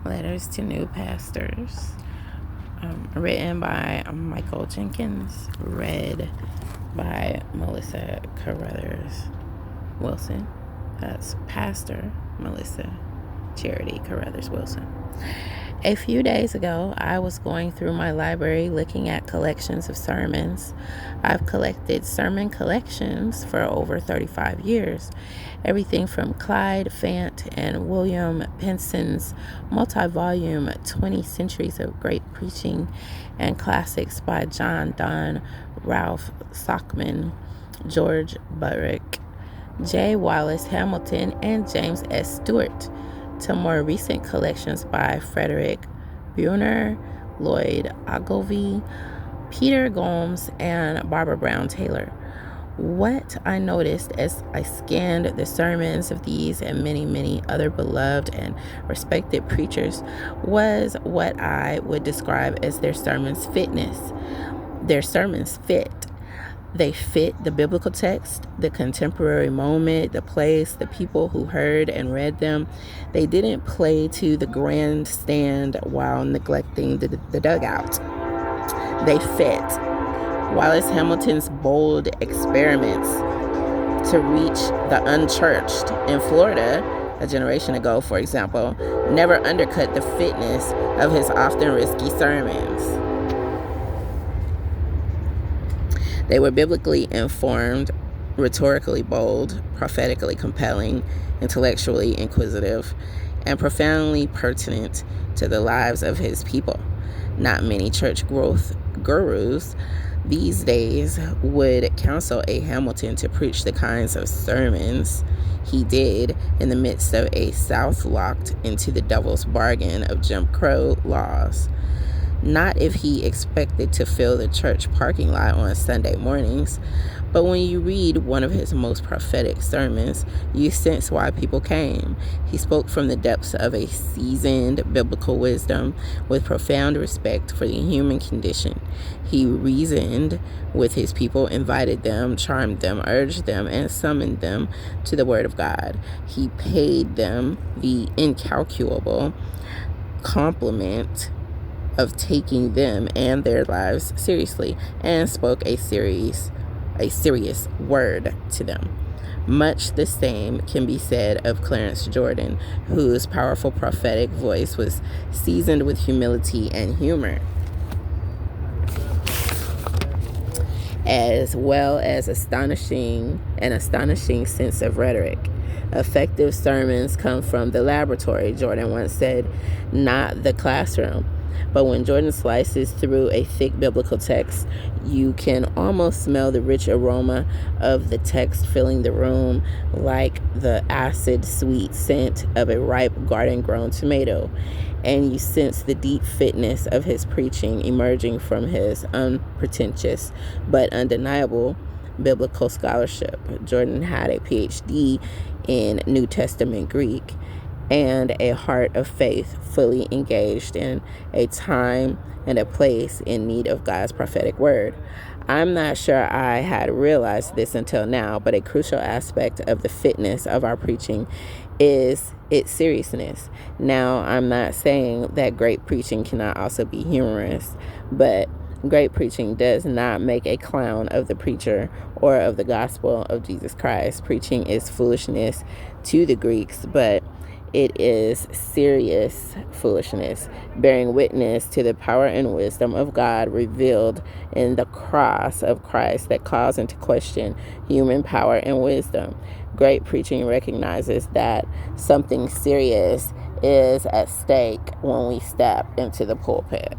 Letters to New Pastors, written by Michael Jenkins, read by Melissa Carruthers Wilson. That's Pastor Melissa Charity Carruthers Wilson. A few days ago, I was going through my library looking at collections of sermons. I've collected sermon collections for over 35 years. Everything from Clyde Fant and William Penson's multi-volume 20 Centuries of Great Preaching and classics by John Donne, Ralph Sockman, George Buttrick, J. Wallace Hamilton, and James S. Stewart, to more recent collections by Frederick Buehner, Lloyd Ogilvie, Peter Gomes, and Barbara Brown Taylor. What I noticed as I scanned the sermons of these and many, many other beloved and respected preachers was what I would describe as their sermons' fitness. Their sermons fit. They fit the biblical text, the contemporary moment, the place, the people who heard and read them. They didn't play to the grandstand while neglecting the dugout. They fit. Wallace Hamilton's bold experiments to reach the unchurched in Florida a generation ago, for example, never undercut the fitness of his often risky sermons. They were biblically informed, rhetorically bold, prophetically compelling, intellectually inquisitive, and profoundly pertinent to the lives of his people. Not many church growth gurus these days would counsel a Hamilton to preach the kinds of sermons he did in the midst of a South locked into the devil's bargain of Jim Crow laws. Not if he expected to fill the church parking lot on Sunday mornings, but when you read one of his most prophetic sermons, you sense why people came. He spoke from the depths of a seasoned biblical wisdom with profound respect for the human condition. He reasoned with his people, invited them, charmed them, urged them, and summoned them to the Word of God. He paid them the incalculable compliment of taking them and their lives seriously, and spoke a serious word to them. Much the same can be said of Clarence Jordan, whose powerful prophetic voice was seasoned with humility and humor, as well as astonishing sense of rhetoric. Effective sermons come from the laboratory, Jordan once said, not the classroom. But when Jordan slices through a thick biblical text, you can almost smell the rich aroma of the text filling the room, like the acid-sweet scent of a ripe garden-grown tomato. And you sense the deep fitness of his preaching emerging from his unpretentious but undeniable biblical scholarship. Jordan had a PhD in New Testament Greek and a heart of faith fully engaged in a time and a place in need of God's prophetic word. I'm not sure I had realized this until now, but a crucial aspect of the fitness of our preaching is its seriousness. Now, I'm not saying that great preaching cannot also be humorous, but great preaching does not make a clown of the preacher or of the gospel of Jesus Christ. Preaching is foolishness to the Greeks, but it is serious foolishness, bearing witness to the power and wisdom of God revealed in the cross of Christ that calls into question human power and wisdom. Great preaching recognizes that something serious is at stake when we step into the pulpit.